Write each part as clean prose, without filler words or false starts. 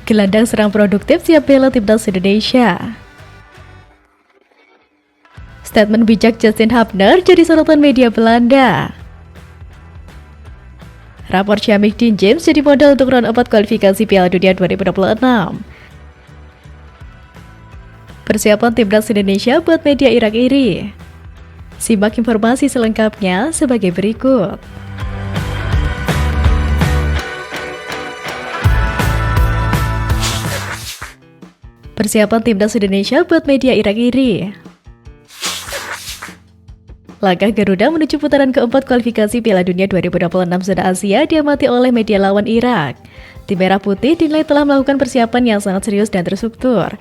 Gelandang serang produktif siap bela timnas Indonesia. Statement bijak Justin Hubner jadi sorotan media Belanda. Rapor ciamik Dean James jadi modal untuk round 4 kualifikasi Piala Dunia 2026. Persiapan timnas Indonesia buat media Irak iri. Simak informasi selengkapnya sebagai berikut. Persiapan timnas Indonesia buat media Irak iri. Langkah Garuda menuju putaran keempat kualifikasi Piala Dunia 2026 zona Asia diamati oleh media lawan Irak. Tim Merah Putih dinilai telah melakukan persiapan yang sangat serius dan terstruktur.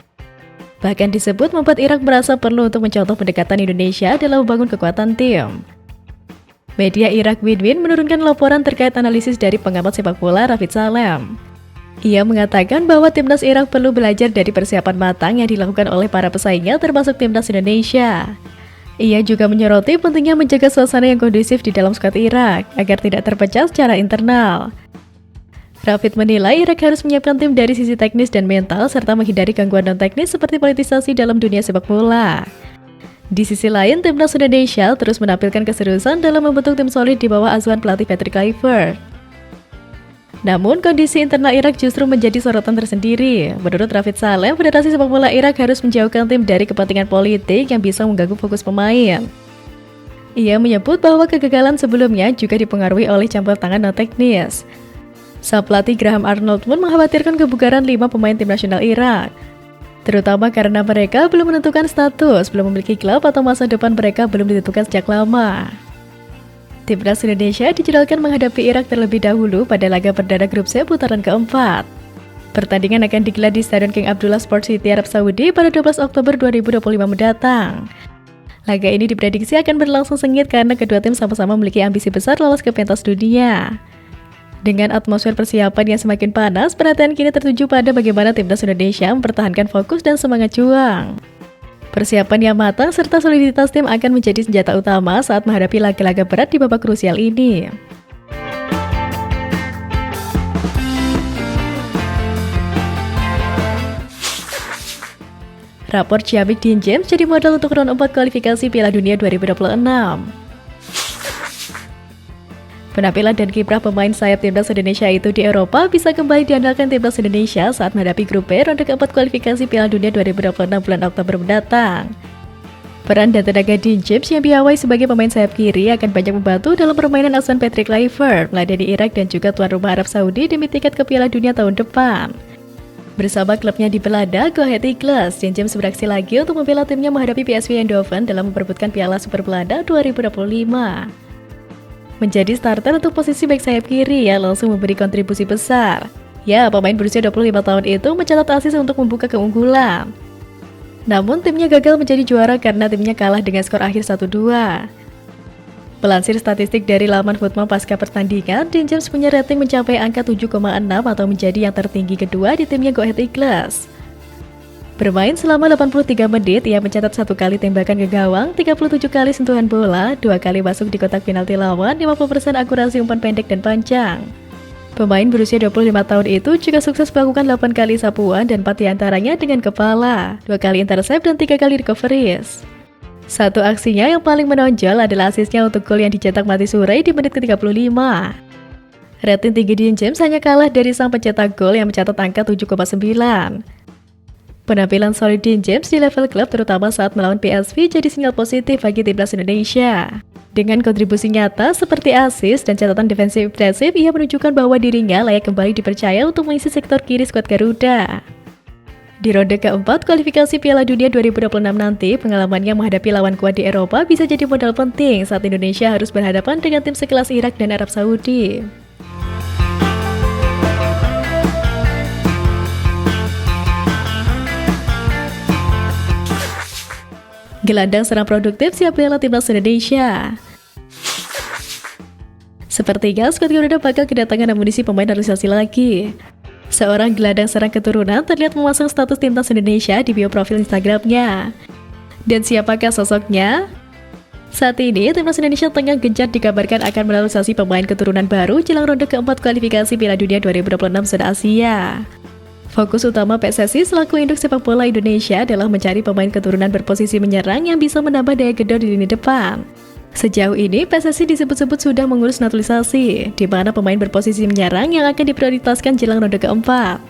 Bahkan disebut membuat Irak merasa perlu untuk mencontoh pendekatan Indonesia dalam membangun kekuatan tim. Media Irak Win-Win menurunkan laporan terkait analisis dari pengamat sepak bola Rafid Salem. Ia mengatakan bahwa timnas Irak perlu belajar dari persiapan matang yang dilakukan oleh para pesaingnya termasuk timnas Indonesia. Ia juga menyoroti pentingnya menjaga suasana yang kondusif di dalam skuad Irak agar tidak terpecah secara internal. Rafid menilai Irak harus menyiapkan tim dari sisi teknis dan mental serta menghindari gangguan non-teknis seperti politisasi dalam dunia sepak bola. Di sisi lain, timnas Indonesia terus menampilkan keseriusan dalam membentuk tim solid di bawah asuhan pelatih Patrick Kluivert. Namun, kondisi internal Irak justru menjadi sorotan tersendiri. Menurut Rafid Salem, Federasi Sepak Bola Irak harus menjauhkan tim dari kepentingan politik yang bisa mengganggu fokus pemain. Ia menyebut bahwa kegagalan sebelumnya juga dipengaruhi oleh campur tangan non-teknis. Sang pelatih Graham Arnold pun mengkhawatirkan kebugaran 5 pemain tim nasional Irak, terutama karena mereka belum menentukan status, belum memiliki klub atau masa depan mereka belum ditentukan sejak lama. Timnas Indonesia dijadwalkan menghadapi Irak terlebih dahulu pada laga perdana grup C putaran keempat. Pertandingan akan digelar di Stadion King Abdullah Sports City, Arab Saudi pada 12 Oktober 2025 mendatang. Laga ini diprediksi akan berlangsung sengit karena kedua tim sama-sama memiliki ambisi besar lolos ke pentas dunia. Dengan atmosfer persiapan yang semakin panas, perhatian kini tertuju pada bagaimana timnas Indonesia mempertahankan fokus dan semangat juang. Persiapan yang matang serta soliditas tim akan menjadi senjata utama saat menghadapi laga-laga berat di babak krusial ini. Rapor ciamik Dean James jadi modal untuk round 4 kualifikasi Piala Dunia 2026. Penampilan dan kiprah pemain sayap timnas Indonesia itu di Eropa bisa kembali diandalkan timnas Indonesia saat menghadapi grup B ronde keempat kualifikasi Piala Dunia 2026 bulan Oktober mendatang. Peran dan tenaga Dean James yang piawai sebagai pemain sayap kiri akan banyak membantu dalam permainan asuhan Patrick Kluivert meladeni Irak dan juga tuan rumah Arab Saudi demi tiket ke Piala Dunia tahun depan. Bersama klubnya di Belanda, Go Ahead Eagles, Dean James beraksi lagi untuk membela timnya menghadapi PSV Eindhoven dalam memperebutkan Piala Super Belanda 2025. Menjadi starter untuk posisi bek sayap kiri yang langsung memberi kontribusi besar. Ya, pemain berusia 25 tahun itu mencatat asis untuk membuka keunggulan. Namun timnya gagal menjadi juara karena timnya kalah dengan skor akhir 1-2. Melansir statistik dari laman Football pasca pertandingan, Dean James punya rating mencapai angka 7,6 atau menjadi yang tertinggi kedua di timnya Go Ahead Eagles. Bermain selama 83 menit, ia mencatat 1 kali tembakan ke gawang, 37 kali sentuhan bola, 2 kali masuk di kotak penalti lawan, 50% akurasi umpan pendek dan panjang. Pemain berusia 25 tahun itu juga sukses melakukan 8 kali sapuan dan 4 diantaranya dengan kepala, 2 kali intercept dan 3 kali recoveries. Satu aksinya yang paling menonjol adalah asisnya untuk gol yang dicetak Mati Sure di menit ke-35. Rating tinggi Dean James hanya kalah dari sang pencetak gol yang mencatat angka 7,9. Penampilan solid Dean James di level klub terutama saat melawan PSV jadi sinyal positif bagi timnas Indonesia. Dengan kontribusi nyata seperti asis dan catatan defensif impresif, ia menunjukkan bahwa dirinya layak kembali dipercaya untuk mengisi sektor kiri skuad Garuda. Di ronde keempat kualifikasi Piala Dunia 2026 nanti, pengalamannya menghadapi lawan kuat di Eropa bisa jadi modal penting saat Indonesia harus berhadapan dengan tim sekelas Irak dan Arab Saudi. Gelandang serang produktif siap bela timnas Indonesia. Sepertinya skuad Garuda bakal kedatangan amunisi pemain naturalisasi lagi. Seorang gelandang serang keturunan terlihat memasang status timnas Indonesia di bio profil Instagramnya. Dan siapakah sosoknya? Saat ini, timnas Indonesia tengah gencar dikabarkan akan menaturalisasi pemain keturunan baru jelang ronde keempat kualifikasi Piala Dunia 2026 zona Asia. Fokus utama PSSI selaku induk sepak bola Indonesia adalah mencari pemain keturunan berposisi menyerang yang bisa menambah daya gedor di lini depan. Sejauh ini, PSSI disebut-sebut sudah mengurus naturalisasi, di mana pemain berposisi menyerang yang akan diprioritaskan jelang ronde keempat.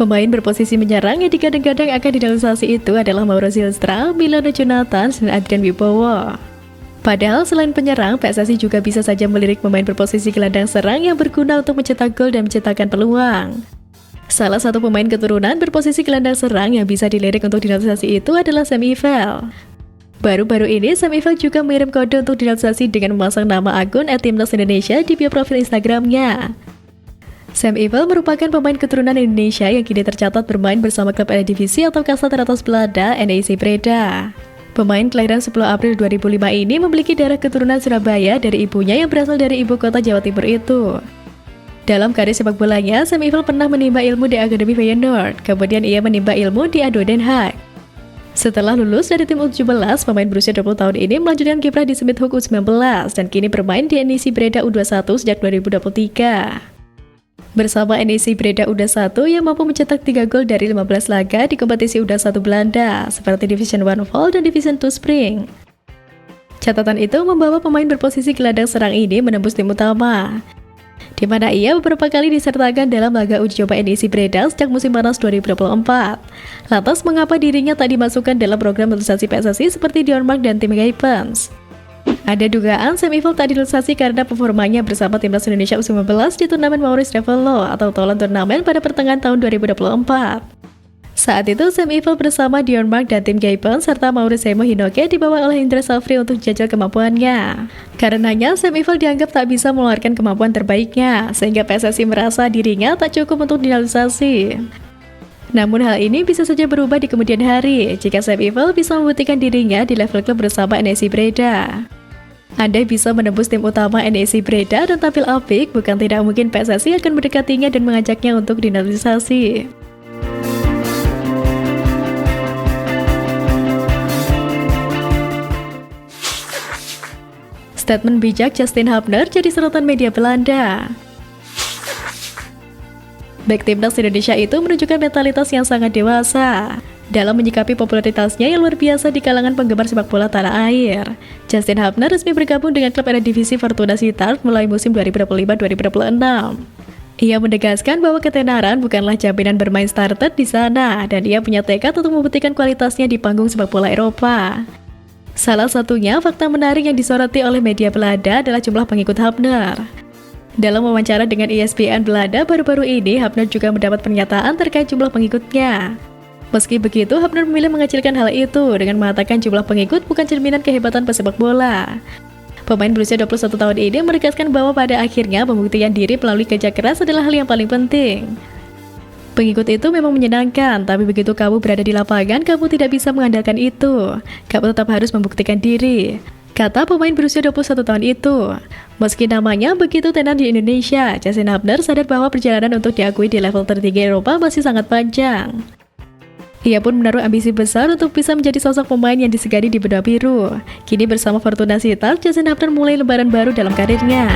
Pemain berposisi menyerang yang digadang-gadang akan dinaturalisasi itu adalah Mauro Zylstra, Milano Jonathan, dan Adrian Wibowo. Padahal selain penyerang, PSSI juga bisa saja melirik pemain berposisi gelandang serang yang berguna untuk mencetak gol dan menciptakan peluang. Salah satu pemain keturunan berposisi gelandang serang yang bisa dilirik untuk dinaturalisasi itu adalah Sam Eiffel. Baru-baru ini, Sam Eiffel juga mengirim kode untuk dinaturalisasi dengan memasang nama akun @timnasindonesia di bio profil Instagramnya. Sam Eiffel merupakan pemain keturunan Indonesia yang kini tercatat bermain bersama klub Eredivisie atau kasta teratas Belanda, NEC Breda. Pemain kelahiran 10 April 2005 ini memiliki darah keturunan Surabaya dari ibunya yang berasal dari ibu kota Jawa Timur itu. Dalam karir sepak bolanya, Sam Eiffel pernah menimba ilmu di Akademi Feyenoord, kemudian ia menimba ilmu di ADO Den Haag. Setelah lulus dari tim U17, pemain berusia 20 tahun ini melanjutkan kiprah di Smit Hoek U19 dan kini bermain di NEC Breda U21 sejak 2023. Bersama NEC Breda U21 yang mampu mencetak 3 gol dari 15 laga di kompetisi U21 Belanda, seperti Division 1 Fall dan Division 2 Spring. Catatan itu membawa pemain berposisi gelandang serang ini menembus tim utama, di mana ia beberapa kali disertakan dalam laga uji coba NEC Breda sejak musim panas 2024. Lantas, mengapa dirinya tak dimasukkan dalam program naturalisasi PSSI seperti Dion dan tim Gaipens? Ada dugaan Sam Eiffel tak naturalisasi karena performanya bersama timnas Indonesia U19 di turnamen Maurice Revello atau Tolan Turnamen pada pertengahan tahun 2024. Saat itu, Sam Eiffel bersama Dion dan tim Gaipens serta Mauricio Hinoke dibawa oleh Indra Safri untuk jajal kemampuannya. Karenanya, Sam Eiffel dianggap tak bisa mengeluarkan kemampuan terbaiknya, sehingga PSSI merasa dirinya tak cukup untuk dinaturalisasi. Namun hal ini bisa saja berubah di kemudian hari jika Sam Eiffel bisa membuktikan dirinya di level klub bersama NEC Breda. Andai bisa menembus tim utama NEC Breda dan tampil apik, bukan tidak mungkin PSSI akan mendekatinya dan mengajaknya untuk dinaturalisasi. Statement bijak Justin Hubner jadi sorotan media Belanda. Bek timnas Indonesia itu menunjukkan mentalitas yang sangat dewasa dalam menyikapi popularitasnya yang luar biasa di kalangan penggemar sepak bola tanah air. Justin Hubner resmi bergabung dengan klub Eredivisie Fortuna Sittard mulai musim 2025-2026. Ia menegaskan bahwa ketenaran bukanlah jaminan bermain starter di sana, dan ia punya tekad untuk membuktikan kualitasnya di panggung sepak bola Eropa. Salah satunya, fakta menarik yang disoroti oleh media Belanda adalah jumlah pengikut Hubner. Dalam wawancara dengan ESPN Belanda baru-baru ini, Hubner juga mendapat pernyataan terkait jumlah pengikutnya. Meski begitu, Hubner memilih mengecilkan hal itu dengan mengatakan jumlah pengikut bukan cerminan kehebatan pesepak bola. Pemain berusia 21 tahun ini menegaskan bahwa pada akhirnya pembuktian diri melalui kerja keras adalah hal yang paling penting. Pengikut itu memang menyenangkan, tapi begitu kamu berada di lapangan, kamu tidak bisa mengandalkan itu. Kamu tetap harus membuktikan diri, kata pemain berusia 21 tahun itu. Meski namanya begitu tenar di Indonesia, Justin Hubner sadar bahwa perjalanan untuk diakui di level tertinggi Eropa masih sangat panjang. Ia pun menaruh ambisi besar untuk bisa menjadi sosok pemain yang disegani di benua biru. Kini bersama Fortuna Sittard, Justin Hubner mulai lembaran baru dalam karirnya.